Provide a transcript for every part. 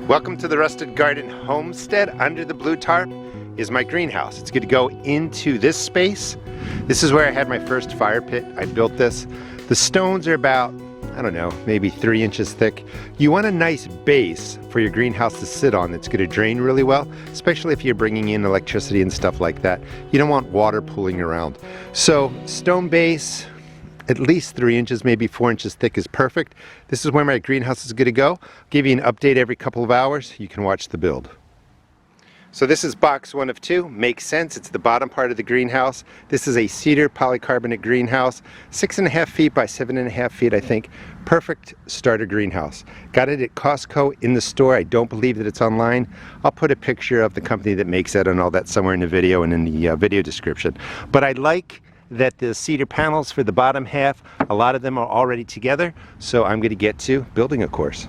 Welcome to the Rusted Garden Homestead. Under the blue tarp is my greenhouse. It's going to go into this space. This is where I had my first fire pit. I built this. The stones are about, I don't know, maybe 3 inches thick. You want a nice base for your greenhouse to sit on that's going to drain really well, especially if you're bringing in electricity and stuff like that. You don't want water pooling around. So stone base, at least 3 inches, maybe 4 inches thick is perfect. This is where my greenhouse is going to go. I'll give you an update every couple of hours. You can watch the build. So this is box 1 of 2. Makes sense. It's the bottom part of the greenhouse. This is a cedar polycarbonate greenhouse, 6.5 feet by 7.5 feet, I think. Perfect starter greenhouse. Got it at Costco in the store. I don't believe that it's online. I'll put a picture of the company that makes it and all that somewhere in the video and in the video description. But I like that the cedar panels for the bottom half, a lot of them are already together, so I'm going to get to building a course.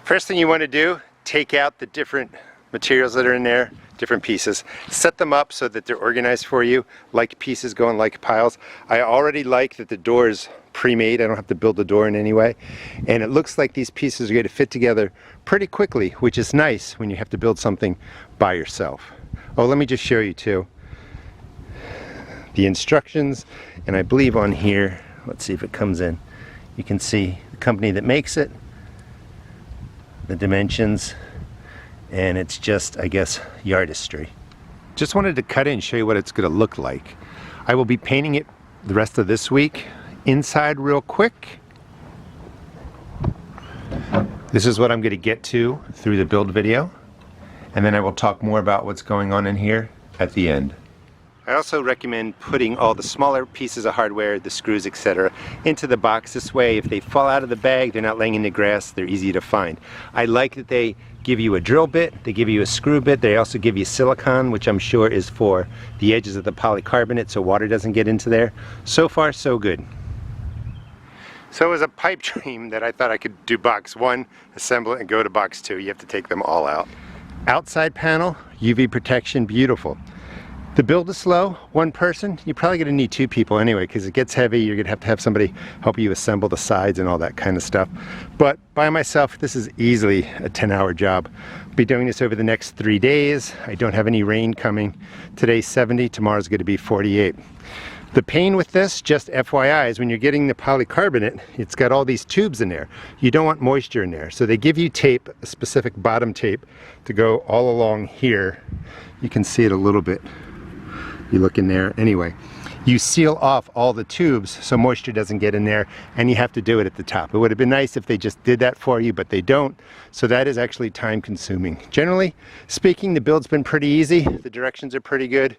First thing you want to do, take out the different materials that are in there, different pieces, set them up so that they're organized for you, like pieces go in like piles. I already like that the door is pre-made. I don't have to build the door in any way, and it looks like these pieces are going to fit together pretty quickly, which is nice when you have to build something by yourself. Oh, let me just show you too the instructions, and I believe on here, let's see if it comes in, you can see the company that makes it, the dimensions, and it's just, I guess, Yardistry. Just wanted to cut in and show you what it's going to look like. I will be painting it the rest of this week inside real quick. This is what I'm going to get to through the build video, and then I will talk more about what's going on in here at the end. I also recommend putting all the smaller pieces of hardware, the screws, etc., into the box. This way, if they fall out of the bag, they're not laying in the grass, they're easy to find. I like that they give you a drill bit, they give you a screw bit, they also give you silicone, which I'm sure is for the edges of the polycarbonate so water doesn't get into there. So far, so good. So it was a pipe dream that I thought I could do box 1, assemble it, and go to box 2. You have to take them all out. Outside panel, UV protection, beautiful. The build is slow, 1 person. You're probably going to need 2 people anyway because it gets heavy. You're going to have somebody help you assemble the sides and all that kind of stuff. But by myself, this is easily a 10-hour job. I'll be doing this over the next 3 days. I don't have any rain coming. Today's 70, tomorrow's going to be 48. The pain with this, just FYI, is when you're getting the polycarbonate, it's got all these tubes in there. You don't want moisture in there. So they give you tape, a specific bottom tape, to go all along here. You can see it a little bit. You look in there. Anyway, you seal off all the tubes so moisture doesn't get in there, and you have to do it at the top. It would have been nice if they just did that for you, but they don't, so that is actually time consuming. Generally speaking, the build's been pretty easy. The directions are pretty good.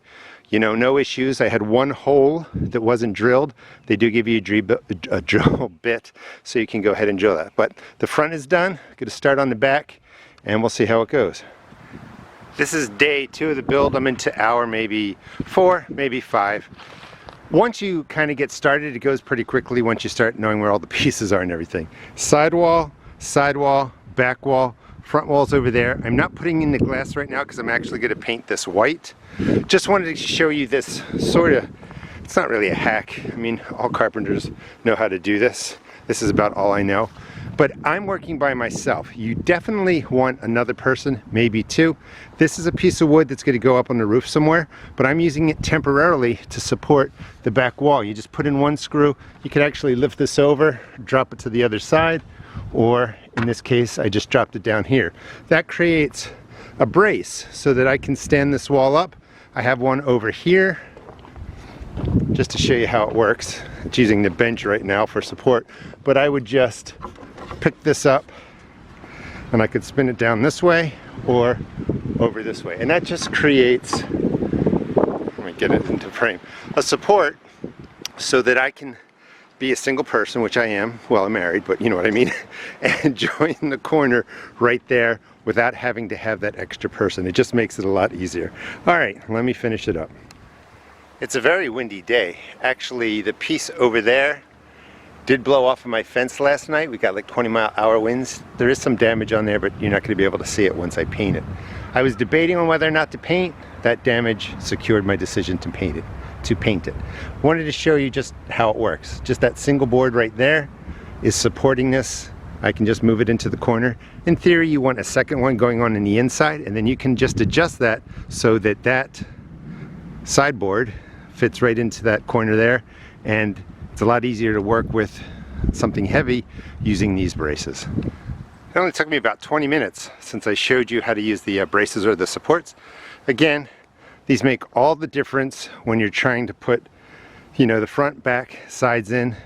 You know, no issues. I had 1 hole that wasn't drilled. They do give you a drill bit, so you can go ahead and drill that. But the front is done. I'm going to start on the back, and we'll see how it goes. This is day 2 of the build. I'm into hour maybe 4, maybe 5. Once you kind of get started, it goes pretty quickly once you start knowing where all the pieces are and everything. Sidewall, back wall, front wall's over there. I'm not putting in the glass right now because I'm actually going to paint this white. Just wanted to show you this sort of, it's not really a hack. I mean, all carpenters know how to do this. This is about all I know. But I'm working by myself. You definitely want another person, maybe 2. This is a piece of wood that's going to go up on the roof somewhere, but I'm using it temporarily to support the back wall. You just put in 1 screw. You can actually lift this over, drop it to the other side, or in this case, I just dropped it down here. That creates a brace so that I can stand this wall up. I have one over here, just to show you how it works. It's using the bench right now for support, but I would just pick this up and I could spin it down this way or over this way, and that just creates, let me get it into frame, a support so that I can be a single person, which I am. Well, I'm married, but you know what I mean, and join the corner right there without having to have that extra person. It just makes it a lot easier. All right, let me finish it up. It's a very windy day. Actually, the piece over there did blow off of my fence last night. We got like 20-mile-an-hour winds. There is some damage on there, but you're not going to be able to see it once I paint it. I was debating on whether or not to paint. That damage secured my decision to paint it. I wanted to show you just how it works. Just that single board right there is supporting this I can just move it into the corner. In theory, you want a second one going on the inside, and then you can just adjust that so that that sideboard fits right into that corner there, and it's a lot easier to work with something heavy using these braces. It only took me about 20 minutes since I showed you how to use the braces or the supports. Again, these make all the difference when you're trying to put, you know, the front, back, sides in.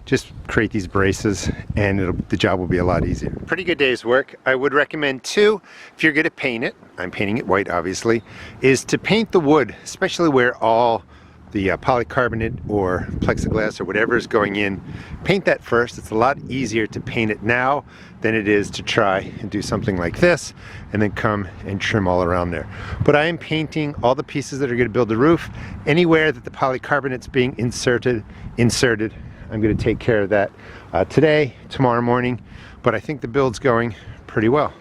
Just create these braces and the job will be a lot easier. Pretty good day's work. I would recommend too, if you're going to paint it, I'm painting it white obviously, is to paint the wood, especially where all the polycarbonate or plexiglass or whatever is going in. Paint that first. It's a lot easier to paint it now than it is to try and do something like this and then come and trim all around there. But I am painting all the pieces that are going to build the roof. Anywhere that the polycarbonate's being inserted, I'm going to take care of that today, tomorrow morning, but I think the build's going pretty well.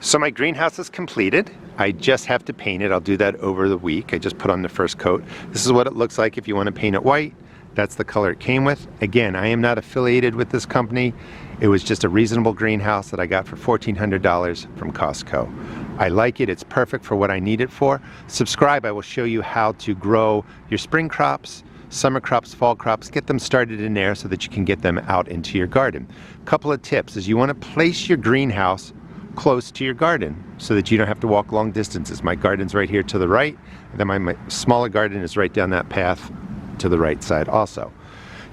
So my greenhouse is completed. I just have to paint it. I'll do that over the week. I just put on the first coat. This is what it looks like if you want to paint it white. That's the color it came with. Again, I am not affiliated with this company. It was just a reasonable greenhouse that I got for $1,400 from Costco. I like it. It's perfect for what I need it for. Subscribe. I will show you how to grow your spring crops, summer crops, fall crops. Get them started in there so that you can get them out into your garden. Couple of tips is you want to place your greenhouse close to your garden so that you don't have to walk long distances. My garden's right here to the right, and then my smaller garden is right down that path to the right side also.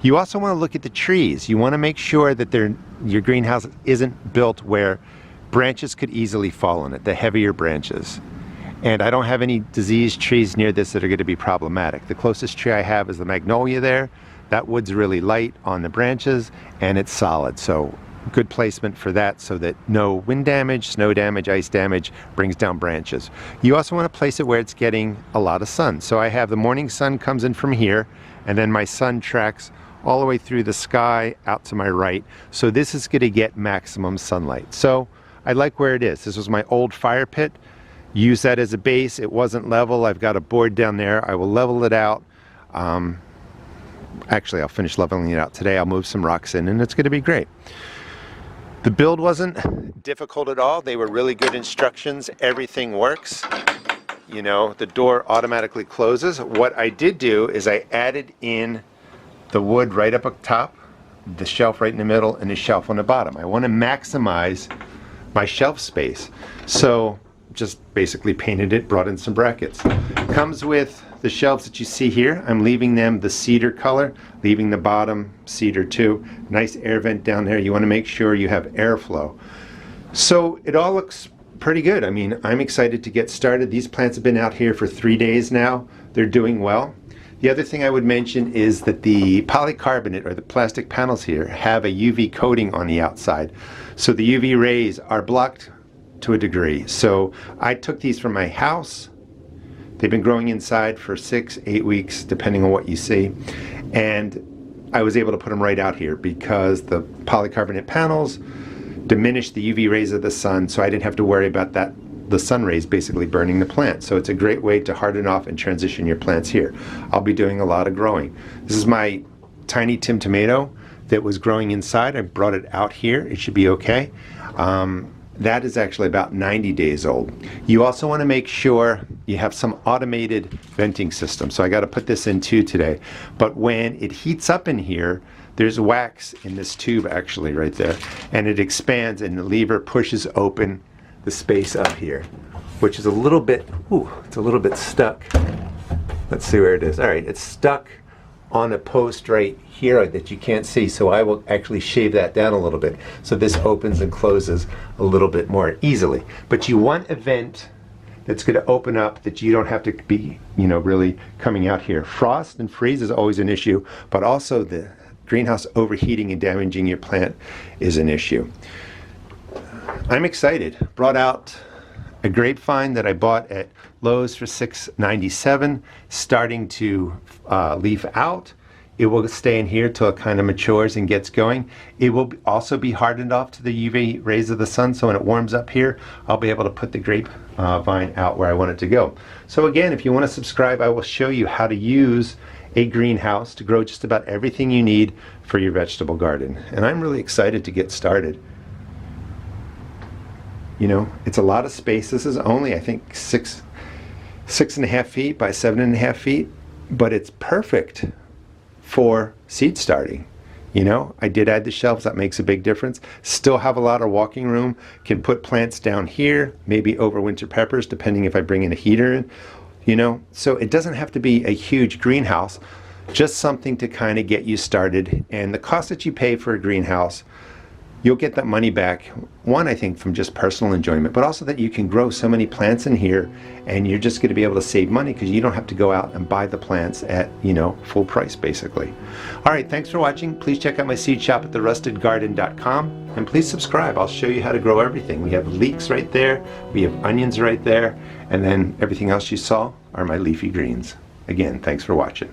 You also want to look at the trees. You want to make sure that your greenhouse isn't built where branches could easily fall on it, the heavier branches. And I don't have any diseased trees near this that are going to be problematic. The closest tree I have is the magnolia there. That wood's really light on the branches and it's solid. So good placement for that so that no wind damage, snow damage, ice damage brings down branches. You also want to place it where it's getting a lot of sun. So I have the morning sun comes in from here, and then my sun tracks all the way through the sky out to my right. So this is going to get maximum sunlight. So I like where it is. This was my old fire pit. Use that as a base. It wasn't level. I've got a board down there. I will level it out. Actually, I'll finish leveling it out today. I'll move some rocks in and it's going to be great. The build wasn't difficult at all. They were really good instructions. Everything works. You know, the door automatically closes. What I did do is I added in the wood right up top, the shelf right in the middle, and the shelf on the bottom. I want to maximize my shelf space. So just basically painted it, brought in some brackets. Comes with the shelves that you see here. I'm leaving them the cedar color, leaving the bottom cedar too. Nice air vent down there. You want to make sure you have airflow. So it all looks pretty good. I mean, I'm excited to get started. These plants have been out here for 3 days now. They're doing well. The other thing I would mention is that the polycarbonate or the plastic panels here have a UV coating on the outside. So the UV rays are blocked to a degree. So I took these from my house. They've been growing inside for 6-8 weeks, depending on what you see. And I was able to put them right out here because the polycarbonate panels diminish the UV rays of the sun, so I didn't have to worry about that, the sun rays basically burning the plant. So it's a great way to harden off and transition your plants here. I'll be doing a lot of growing. This is my tiny Tim tomato that was growing inside. I brought it out here. It should be okay. That is actually about 90 days old. You also want to make sure you have some automated venting system. So I got to put this in too today. But when it heats up in here, there's wax in this tube actually right there. And it expands and the lever pushes open the space up here, which is a little bit, it's a little bit stuck. Let's see where it is. All right, it's stuck on a post right here that you can't see, so I will actually shave that down a little bit so this opens and closes a little bit more easily. But you want a vent that's going to open up that you don't have to be, you know, really coming out here. Frost and freeze is always an issue, but also the greenhouse overheating and damaging your plant is an issue. I'm excited. Brought out a grapevine that I bought at Lowe's for $6.97, starting to leaf out. It will stay in here till it kind of matures and gets going. It will also be hardened off to the UV rays of the sun, so when it warms up here, I'll be able to put the grapevine out where I want it to go. So again, if you want to subscribe, I will show you how to use a greenhouse to grow just about everything you need for your vegetable garden. And I'm really excited to get started. You know, it's a lot of space. This is only, I think, 6.5 feet by 7.5 feet, but it's perfect for seed starting. You know, I did add the shelves, that makes a big difference. Still have a lot of walking room, can put plants down here, maybe over winter peppers, depending if I bring in a heater in, you know. So it doesn't have to be a huge greenhouse, just something to kind of get you started. And the cost that you pay for a greenhouse, you'll get that money back, one, I think, from just personal enjoyment, but also that you can grow so many plants in here and you're just going to be able to save money because you don't have to go out and buy the plants at, you know, full price basically. All right, thanks for watching. Please check out my seed shop at therustedgarden.com and please subscribe. I'll show you how to grow everything. We have leeks right there, we have onions right there, and then everything else you saw are my leafy greens. Again, thanks for watching.